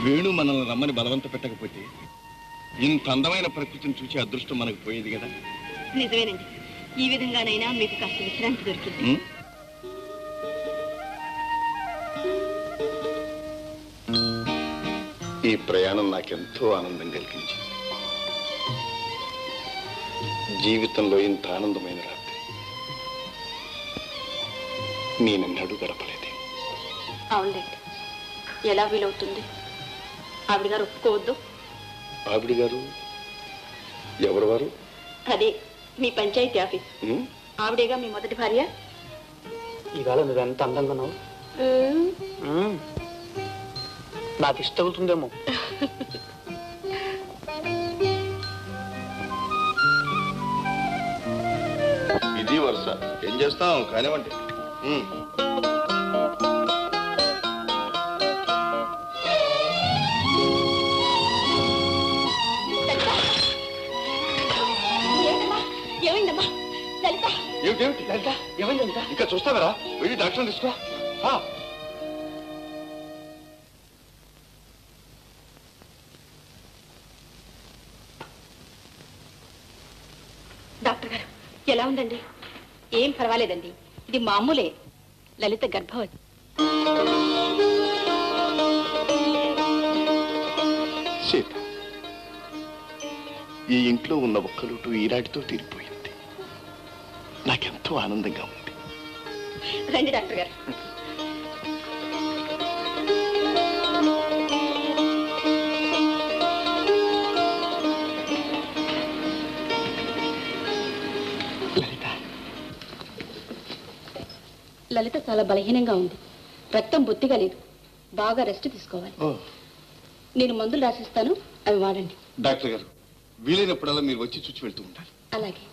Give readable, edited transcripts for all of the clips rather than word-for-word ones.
వేణు మనల్ని రమ్మని బలవంత పెట్టకపోతే ఇంత అందమైన ప్రకృతిని చూసే అదృష్టం మనకు పోయేది కదా. నిజమేనండి, ఈ విధంగానైనా మీకు కాస్త విశ్రాంతి దొరికింది. ఈ ప్రయాణం నాకెంతో ఆనందం కలిగించింది. జీవితంలో ఇంత ఆనందమైన రాత్రి నేనెన్నడూ గడపలేదే. అవునండి, ఎలా వీలవుతుంది? ఆవిడ గారు ఒప్పుకోవద్దు. ఆవిడ గారు ఎవరు వారు? అదే మీ పంచాయతీ ఆఫీస్. ఆవిడేగా మీ మొదటి భార్య. ఇవాళ నువ్వెంత అందంగా ఉన్నావు. నాకు ఇష్టం అవుతుందేమో. ఇది వరుస. ఏం చేస్తాం కానివ్వండి. ఏమైందమ్మా లలిత? ఏమిటి లలిత? ఏమైంది లలిత? ఇంకా చూస్తావరా? వెళ్ళి డాక్టర్ తీసుకో. డాక్టర్ గారు ఎలా ఉందండి? ఏం పర్వాలేదండి, ఇది మామూలే. లలిత గర్భవతి. సీత, ఈ ఇంట్లో ఉన్న ఒక్క లోటు ఈనాటితో తీరిపోయింది. నాకెంతో ఆనందంగా ఉంది. రండి డాక్టర్ గారు. లలిత చాలా బలహీనంగా ఉంది. రక్తం బొత్తిగా లేదు. బాగా రెస్ట్ తీసుకోవాలి. నేను మందులు రాసిస్తాను, అవి వాడండి. డాక్టర్ గారు, వీలైనప్పుడల్లా మీరు వచ్చి చూచి వెళ్తూ ఉంటారు. అలాగే.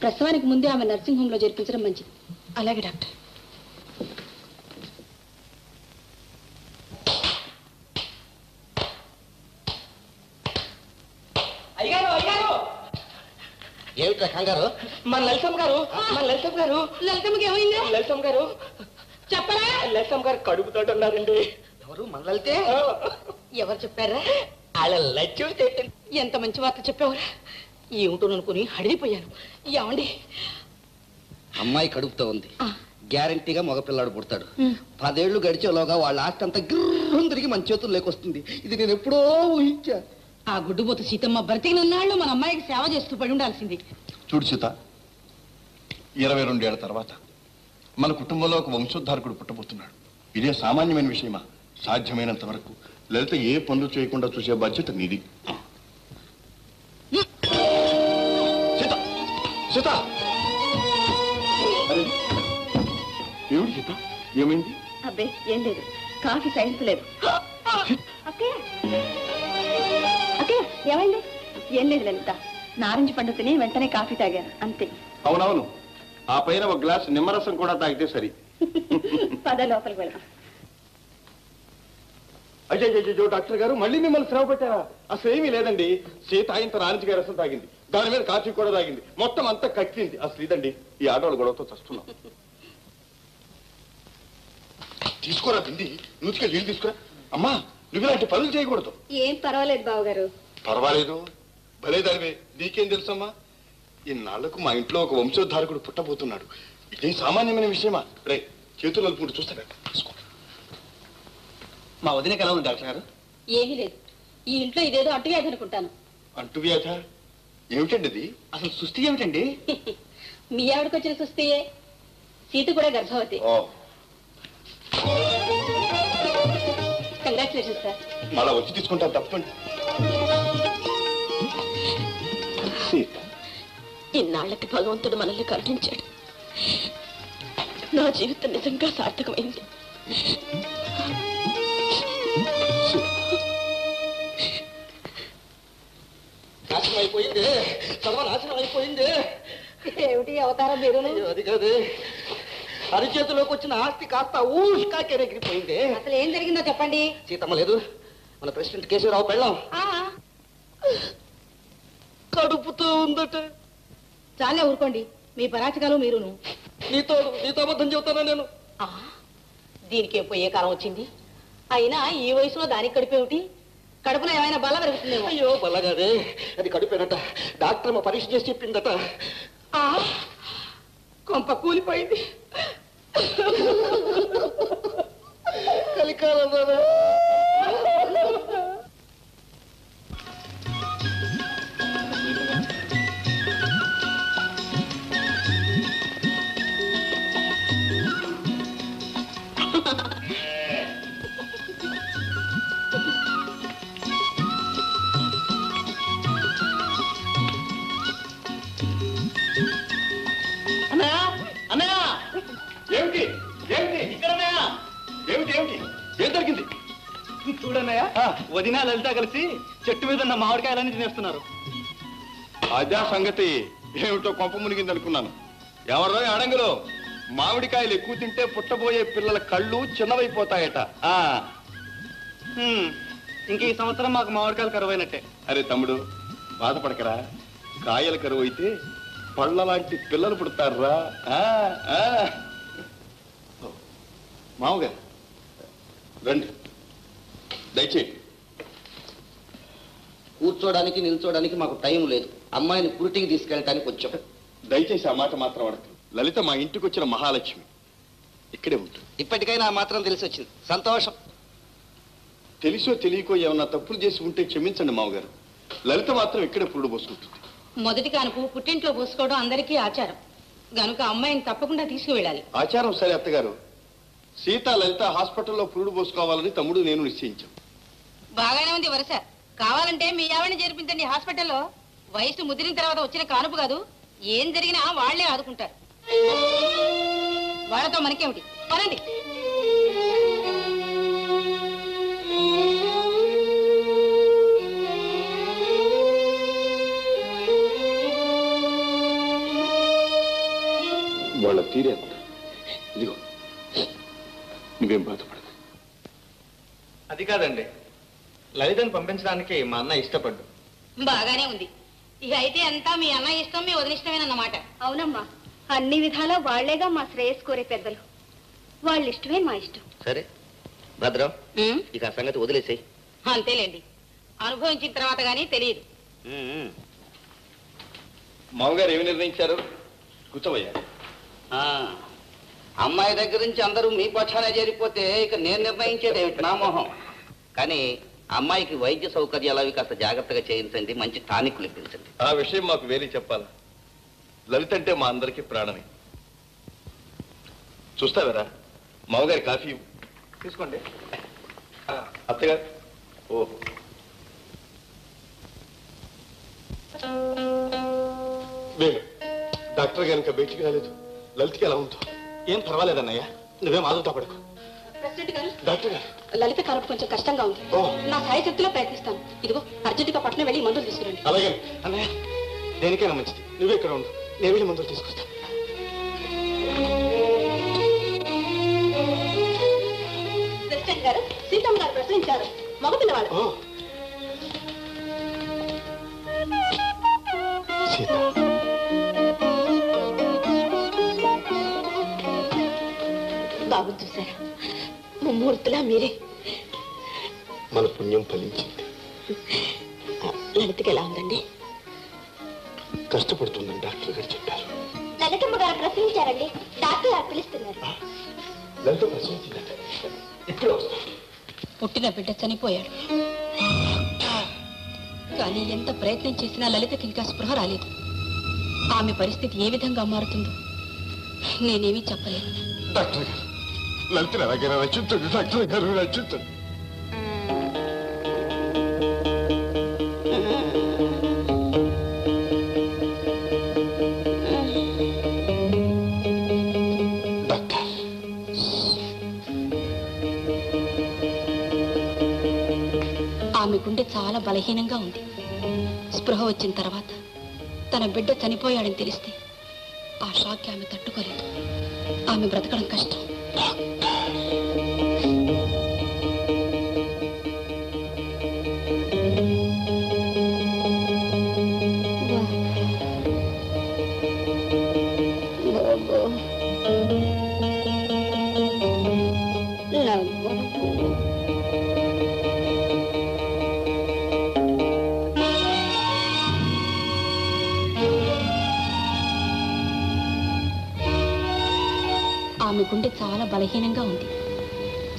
ప్రసవానికి ముందే ఆమె నర్సింగ్ హోమ్ లో చేర్పించడం మంచిది. అలాగే డాక్టర్. ఏమిట్రా కంగారు? మన లలితమ్మ గారు, లలితమ్మకి ఏమైంది? లలితమ్మ గారు చెప్పరా? లలితమ్మ గారు కడుపుతోటి ఉన్నారండి. ఎవరు? మన లలితే. ఎవరు చెప్పారా? వాళ్ళ లక్ష్యం. ఎంత మంచి వార్త చెప్పేవరా? ఏమిటోననుకుని అడిగిపోయాను. ఏమండి? అమ్మాయి కడుపుతో ఉంది. గ్యారంటీగా మగపిల్లాడు పుడతాడు. 10 ఏళ్లు గడిచేలోగా వాళ్ళ ఆస్తి అంతా గిర్రం తిరిగి మన చేతులు లేకొస్తుంది. ఇది నేను ఎప్పుడో ఊహించా. ఆ గుడ్డుబోతు సీతమ్మ బ్రతికినన్నాళ్ళు మన అమ్మాయికి సేవ చేస్తూ పడి ఉండాల్సింది. చూడు సీత, 22 ఏళ్ల తర్వాత మన కుటుంబంలో ఒక వంశోద్ధారకుడు పుట్టబోతున్నాడు. ఇదే సామాన్యమైన విషయమా? సాధ్యమైనంత వరకు లలిత ఏ పనులు చేయకుండా చూసే బాధ్యత నీది. సీత, సీత, ఏమిటి సీత? ఏమైంది? అబ్బే ఏం లేదు, కాఫీ సైన్స్ లేదు. ఏమైంది? ఏం లేదు లలిత, నారింజ పండు తిని వెంటనే కాఫీ తాగాను అంతే. అవునవును, ఆ పైన ఒక గ్లాస్ నిమ్మరసం కూడా తాగితే సరి. పద లోపలికి వెళ్దాం. అయ్యో డాక్టర్ గారు, మళ్ళీ మిమ్మల్ని శ్రమ పెట్టారా? అసలు ఏమీ లేదండి. సీత ఇంత నారింజకాయ రసం తాగింది, దాని మీద కాఫీ కూడా తాగింది, మొత్తం అంతా కక్కింది. అసలు ఇదండి ఈ ఆడవాళ్ళ గొడవతో చస్తున్నాం. తీసుకోరా బింది, నూతిగా నీళ్ళు తీసుకురా. అమ్మా, నువ్వు ఇలాంటి పనులు చేయకూడదు. ఏం పర్వాలేదు బావగారు. పర్వాలేదు, భలేదానివే. నీకేం తెలుసమ్మా? ఇన్నాళ్లకు మా ఇంట్లో ఒక వంశోద్ధారకుడు పుట్టబోతున్నాడు. ఇదేం సామాన్యమైన విషయమా? రే, చేతులు నలుపుకుంటూ చూస్తారా? మా వదినకి ఎలా ఉంది డాక్టర్ గారు? ఏమీ లేదు, ఈ ఇంట్లో ఇదేదో అంటువ్యాధి అనుకుంటాను. అంటువ్యాధ? ఏమిటండి అది? అసలు సుస్థి ఏమిటండి? మీ ఆవిడకి వచ్చిన సుస్థియే. సీత కూడా గర్భవతి. Congratulation sir. మళ్ళా వచ్చి తీసుకుంటా, తప్పండి. ఇన్నాళ్లకి భగవంతుడు మనల్ని కరుణించాడు. నా జీవితం నిజంగా సార్థకమైంది. నాశనం అయిపోయింది, సర్వనాశనం అయిపోయింది. ఏమిటి అవతారం మీరు? అది కాదు, అరిచేతిలోకి వచ్చిన ఆస్తి కాస్త ఊష్కాకెరెగిరిపోయింది. అసలు ఏం జరిగిందో చెప్పండి. సీతమ్మ లేదు, మన ప్రెసిడెంట్ కేశవరావు పెళ్ళాం కడుపుతూ ఉందట. చాలా ఊరుకోండి, మీ పరాచకాలు మీరును. నీతో అబద్ధం చెబుతానా నేను? దీనికి పోయే కాలం వచ్చింది. అయినా ఈ వయసులో దానికి కడుపేమిటి? కడుపులో ఏమైనా బల్ల పెరుగుతుందేమో. అయ్యో బల్లగాదే, అది కడుపేనట. డాక్టర్ మా పరీక్ష చేసి చెప్పిందట. కొంప కూలిపోయింది. కలికాలం ఏమిటి ఏమిటి ఏమిటి ఏమిటి ఏం జరిగింది? చూడన్నయ్య, వదిన లలిత కలిసి చెట్టు మీద ఉన్న మామిడికాయలన్నీ తినేస్తున్నారు. అదే సంగతి. ఏమిటో కొంప మునిగింది అనుకున్నాను. ఎవరో అడంగులో మామిడికాయలు ఎక్కువ తింటే పుట్టబోయే పిల్లల కళ్ళు చిన్నవైపోతాయట. ఇంక ఈ సంవత్సరం మాకు మామిడికాయలు కరువైనట్టే. అరే తమ్ముడు, బాధపడకరా. కాయల కరువు అయితే పళ్ళ లాంటి పిల్లలు పుడతారా. మామగారు రండి, దయచేయండి. కూర్చోడానికి నిల్చోడానికి మాకు టైం లేదు. అమ్మాయిని పురిటికి తీసుకెళ్ళటానికి వచ్చాం. దయచేసి ఆ మాట మాత్రం అడగదు. లలిత మా ఇంటికి వచ్చిన మహాలక్ష్మి, ఇక్కడే ఉంటుంది. ఇప్పటికైనా ఆ మాత్రం తెలిసి వచ్చింది, సంతోషం. తెలిసో తెలియకో ఏమన్నా తప్పులు చేసి ఉంటే క్షమించండి మామగారు. లలిత మాత్రం ఇక్కడే పురుడు పోసుకుంటుంది. మొదటి కానుపు పుట్టింట్లో పోసుకోవడం అందరికీ ఆచారం గనుక అమ్మాయిని తప్పకుండా తీసుకువెళ్ళాలి. ఆచారం సరే అత్తగారు. సీత లలిత హాస్పిటల్లో పురుడు పోసుకోవాలని తమ్ముడు నేను నిశ్చయించాం. బాగానే ఉంది వరుస. కావాలంటే మీ ఆవిడని చేర్పించండి హాస్పిటల్లో. వయసు ముదిరిన తర్వాత వచ్చిన కానుపు కాదు, ఏం జరిగినా వాళ్లే ఆదుకుంటారు. వాళ్ళతో మనకేమిటి? పనండి. వాళ్ళ తీరే ఇదిగో, నువ్వేం బాధపడదు. అది కాదండి, లలితను పంపించడానికి మా అన్న ఇష్టపడ్డు. బాగానే ఉంది. ఇక అయితే అంతా మీ అన్న ఇష్టం, మీ వదిలిష్టమేనన్నమాట. అవునమ్మా, అన్ని విధాలా వాళ్లేగా మా శ్రేయస్ కోరే పెద్దలు. వాళ్ళ ఇష్టమే మా ఇష్టం. సరే భద్రం, ఇక ఆ సంగతి వదిలేసాయి. అంతేలేండి, అనుభవించిన తర్వాత గానీ తెలియదు. మామగారు ఏమి నిర్ణయించారు? కూర్చోబోయా. అమ్మాయి దగ్గర నుంచి అందరూ మీ పక్షానే చేరిపోతే ఇక నేను నిర్ణయించేది ఏమిటి? నా మోహం. కానీ అమ్మాయికి వైద్య సౌకర్యాలు అవి కాస్త జాగ్రత్తగా చేయించండి, మంచి టానిక్లు ఇప్పించండి. ఆ విషయం మాకు వేరే చెప్పాలా? లలిత అంటే మా అందరికీ ప్రాణమే. చూస్తావరా, మామగారి కాఫీ తీసుకోండి. అత్తగారు. ఓ వేణు, డాక్టర్ కనుక బయటికి రాలేదు. లలితకి ఎలా ఉందో? ఏం పర్వాలేదన్నయ్య, నువ్వేం ఆదుతా పడకు. ప్రెసిడెంట్ గారు, డాక్టర్ గారు, లలిత కానుపు కొంచెం కష్టంగా ఉంది. నా సాయశక్తిలో ప్రయత్నిస్తాను. ఇదిగో అర్జెంటుగా పట్టణం వెళ్ళి మందులు తీసుకురండి. అలాగే అన్నయ్య, దేనికైనా మంచిది, నువ్వే ఇక్కడ ఉండు, నేను వెళ్ళి మందులు తీసుకొస్తా. ప్రెసిడెంట్ గారు, సీతమ్మ గారు ప్రశ్నించారు. మగపిల్లవాడు. సీత, బాబు చూసారా, ముమ్మూర్తులా మీరే. మన పుణ్యం ఫలించింది. లలితకి ఎలా ఉందండి? కష్టపడుతుందని డాక్టర్ గారు చెప్పారు. లలితమ్మ గారు ప్రశ్నించారండి, డాక్టర్ గారు పిలుస్తున్నారు. లలిత ప్రశ్నించిందంట. ఇప్పుడే వస్తాను. పుట్టిన బిడ్డ చనిపోయాడు, కానీ ఎంత ప్రయత్నం చేసినా లలితకి ఇంకా స్పృహ రాలేదు. ఆమె పరిస్థితి ఏ విధంగా మారుతుందో నేనేమీ చెప్పలేను. డాక్టర్ గారు, లలితను ఎలాగైనా రక్షించండి. డాక్టర్ గారు, రక్షించండి. డాక్టర్, ఆమె గుండె చాలా బలహీనంగా ఉంది. స్పృహ వచ్చిన తర్వాత తన బిడ్డ చనిపోయాడని తెలిస్తే ఆ షాక్కి ఆమె తట్టుకోలేదు. ఆమె బ్రతకడం కష్టం. బాబా ఆమె గుండె చాలా బలహీనంగా ఉంది.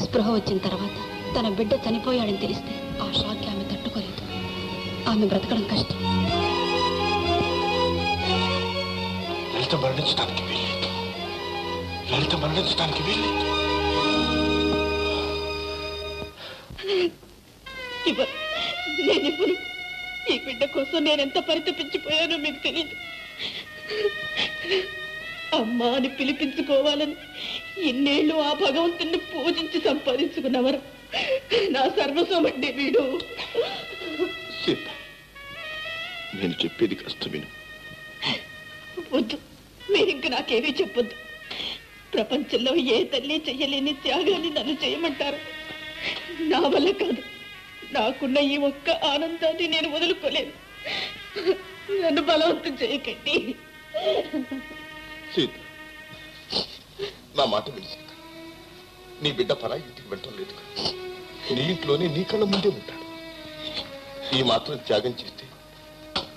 స్పృహ వచ్చిన తర్వాత తన బిడ్డ చనిపోయాడని తెలిస్తే ఆ షాక్కి ఆమె తట్టుకోలేదు. ఆమె బ్రతకడం కష్టం. లలిత మరణించడానికి వీల్లేదు. లలిత మరణించడానికి వీల్లేదు. నేనిప్పుడు ఈ బిడ్డ కోసం నేనెంత పరితపించిపోయానో మీకు తెలియదు. అమ్మా అని పిలిపించుకోవాలని ఇన్నేళ్ళు ఆ భగవంతుని పూజించి సంపాదించుకున్నవారు నా సర్వస్వం అండి వీడు. సీత, నేను చెప్పేది కాస్త విను. వద్దు, మీరింక నాకేమీ చెప్పొద్దు. ప్రపంచంలో ఏ తల్లి చెయ్యలేని త్యాగాన్ని నన్ను చేయమంటారు. నా వల్ల కాదు. నాకున్న ఈ ఒక్క ఆనందాన్ని నేను వదులుకోలేను. నన్ను బలవంతం చేయకండి. సీత, నా మాట విని సీత. నీ బిడ్డ పరాయి ఇంటికి వెళ్ళటం లేదు. నీ ఇంట్లోనే నీ కళ్ళ ముందే ఉంటాడు. ఈ మాత్రం త్యాగం చేస్తే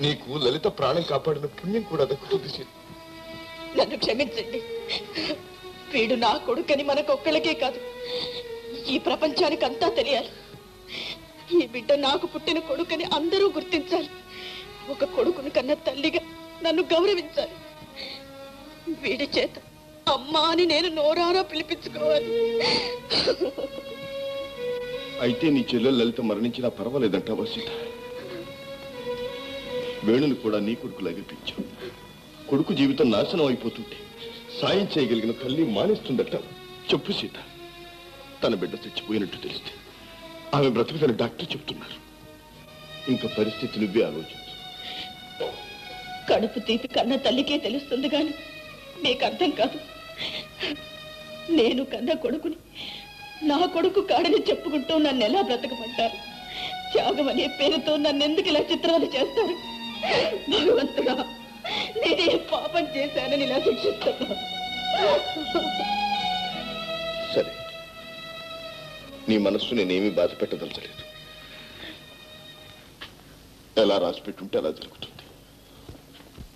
నీకు లలిత ప్రాణం కాపాడిన పుణ్యం కూడా దక్కుతుంది సీత. నన్ను క్షమించండి. వీడు నా కొడుకని మనకొక్కళ్ళకే కాదు, ఈ ప్రపంచానికి అంతా తెలియాలి. ఈ బిడ్డ నాకు పుట్టిన కొడుకని అందరూ గుర్తించాలి. ఒక కొడుకుని కన్న తల్లిగా నన్ను గౌరవించాలి. వీడి చేత అమ్మా అని నేను నోరారా పిలిపించుకోవాలి. అయితే నీ చెల్లెలు లలిత మరణించినా పర్వాలేదంటావా సీత? వేణుని కూడా నీ కొడుకులాగే పెంచావు. కొడుకు జీవితం నాశనం అయిపోతుంటే సాయం చేయగలిగిన తల్లి మానేస్తుందట. చెప్పు సీత. తన బిడ్డ చచ్చిపోయినట్టు తెలిస్తే ఆమె బ్రతుకుదని డాక్టర్ చెప్తున్నారు. ఇంకా పరిస్థితి నువ్వే ఆలోచించు. కడుపు తీపి కన్న తల్లికే తెలుస్తుంది కానీ నీకు అర్థం కాదు. నేను కన్న కొడుకుని నా కొడుకు కాడని చెప్పుకుంటూ నన్ను ఎలా బ్రతకమంటారు? త్యాగం అనే పేరుతో నన్ను ఎందుకు ఇలా చిత్రాలు చేస్తారు? భగవంతుడా, నేనే పాపం చేశానని ఇలా శిక్షిస్తున్నా. సరే, నీ మనస్సు నేనేమీ బాధ పెట్టదలచలేదు. ఎలా రాసి పెట్టుంటే అలా జరుగుతుంది.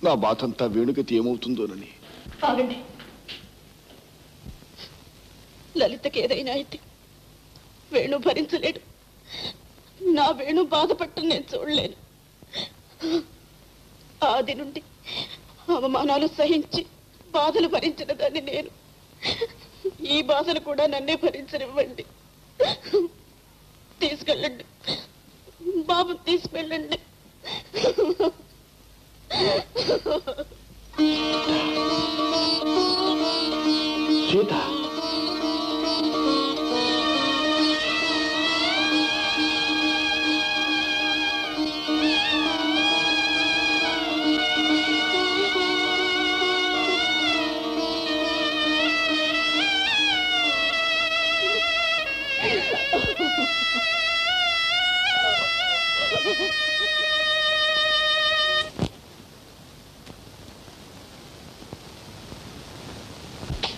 నా బాధ అంతా వేణుగతి ఏమవుతుందోనని. ఆగండి. లలితకి ఏదైనా అయితే వేణు భరించలేడు. నా వేణు బాధపట్టం నేను చూడలేను. ఆది నుండి అవమానాలు సహించి బాధలు భరించిన దాన్ని నేను. ఈ బాధలు కూడా నన్నే భరించనివ్వండి. తీసుకెళ్ళండి, బాబు తీసుకెళ్ళండి. సీత,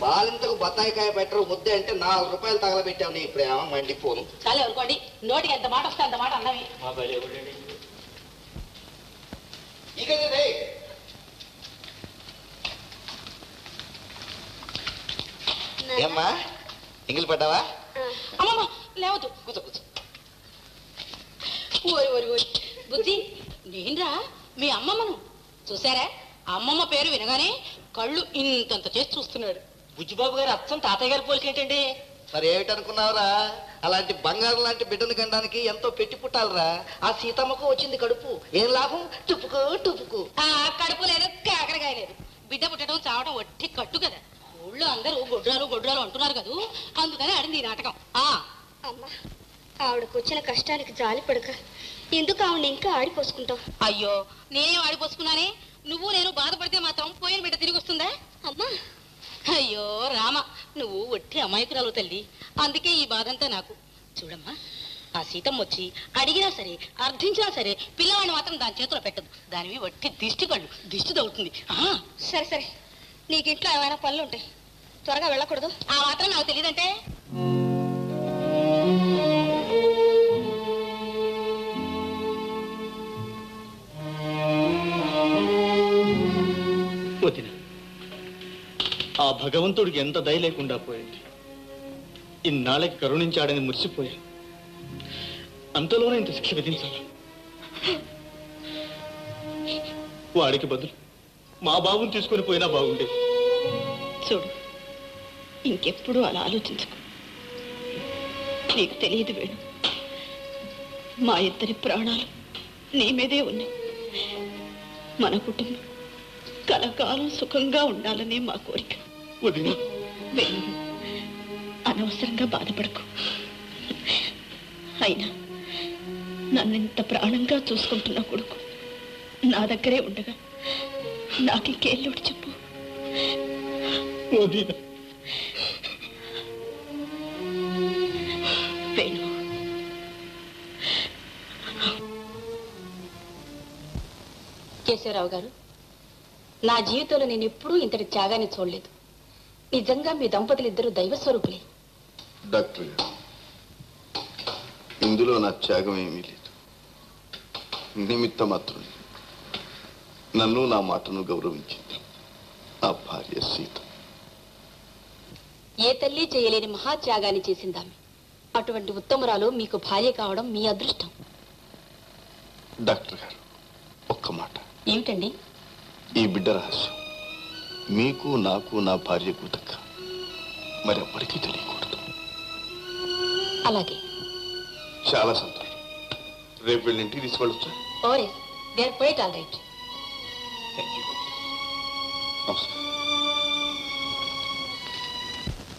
బాలింతకు బత్తాయికాయ పెట్టరు ముద్దే అంటే 4 రూపాయలు తగలబెట్టావు. నీ ప్రేమ మండిపోను. చాలా ఎవరుకోండి, నోటికి ఎంత మాట వస్తే అంత మాట అన్నవి. ఇక ఏమ్మా ఎంగిలి పడ్డావా? అమ్మమ్మ లేవద్దు. కూర్చో కూర్చో. ఓరి ఓరి ఓరి బుద్ధి, నేనురా మీ అమ్మమ్మను. చూసారా, అమ్మమ్మ పేరు వినగానే కళ్ళు ఇంతంత చేసి చూస్తున్నాడు. బుజ్జిబాబు గారు అచ్చం తాతయ్య గారి పోలిక ఏంటండి? మరి ఏమిటనుకున్నావురా? అలాంటి బంగారం లాంటి బిడ్డను కనడానికి ఎంతో పెట్టి పుట్టాలరా. ఆ సీతమ్మకు వచ్చింది కడుపు. ఏం లాభం? టుపుకు టుపుకు. కడుపు లేదు, కాకరకాయ లేదు. బిడ్డ పుట్టడం చావడం వట్టి కట్టు కదా. ఊళ్ళో అందరూ గొడ్రాలు గొడ్రాలు అంటున్నారు కదా, అందుకని ఆడింది ఈ నాటకం. అమ్మా, ఆవిడకు వచ్చిన కష్టానికి జాలి పడక ఎందుకు ఆవిడ ఇంకా ఆడిపోసుకుంటావు? అయ్యో, నేనేం ఆడిపోసుకున్నానే? నువ్వు నేను బాధపడితే మాత్రం పోయిన బిడ్డ తిరిగి వస్తుందా? అమ్మా, అయ్యో రామ, నువ్వు వట్టి అమాయకురాలు తల్లి. అందుకే ఈ బాధంతా నాకు. చూడమ్మా, ఆ సీతమ్మ వచ్చి అడిగినా సరే అర్థించినా సరే పిల్లవాడిని మాత్రం దాని చేతిలో పెట్టదు. దానివి వట్టి దిష్టి కళ్ళు, దిష్టి తగ్గుతుంది. సరే సరే, నీకు ఇంట్లో ఏమైనా పనులు ఉంటాయి, త్వరగా వెళ్ళకూడదు? ఆ మాత్రం నాకు తెలియదంటే. వదిన, ఆ భగవంతుడికి ఎంత దయ లేకుండా పోయింది. ఇన్నాళ్ళకి కరుణించాడని మురిసిపోయాను. అంతలోనే ఇంత శిక్ష విధించాలి. వాడికి బదులు మా బాబుని తీసుకొని పోయినా బాగుండేది. చూడు, ఇంకెప్పుడు అలా ఆలోచించుకో. నీకు తెలియదు వేణు, మా ఇద్దరి ప్రాణాలు నీ మీదే ఉన్నాయి. మన కుటుంబం కలకాలం సుఖంగా ఉండాలనే మా కోరిక. వదిన, వేణు, అనవసరంగా బాధపడకు. అయినా నన్నింత ప్రాణంగా చూసుకుంటున్న కొడుకు నా దగ్గరే ఉండగా నాకు ఇంకేళ్ళోడు చెప్పు. వదిన, వేణు, కేశవరావు గారు, నా జీవితంలో నేను ఎప్పుడూ ఇంతటి త్యాగాన్ని చూడలేదు. నిజంగా మీ దంపతులు ఇద్దరు దైవ స్వరూపులే. డాక్టర్ గారు, ఇందులో నా త్యాగం ఏమీ లేదు. నిమిత్త మాత్రం నన్ను నా మాటను గౌరవించింది నా భార్య సీత. ఏ తల్లి చేయలేని మహాత్యాగాన్ని చేసిందామె. అటువంటి ఉత్తమురాలు మీకు భార్య కావడం మీ అదృష్టం. డాక్టర్ గారు, ఒక్క మాట. ఏమిటండి? ఈ బిడ్డ రహస్యం మీకు, నాకు, నా భార్యకు తక్క మరెవ్వరికీ తెలియకూడదు. అలాగే. చాలా సంతోషం. రేపు వెళ్ళి ఇంటికి తీసుకెళ్ళొచ్చా? ఓరే, they are quite all right. Thank you. నమస్కారం.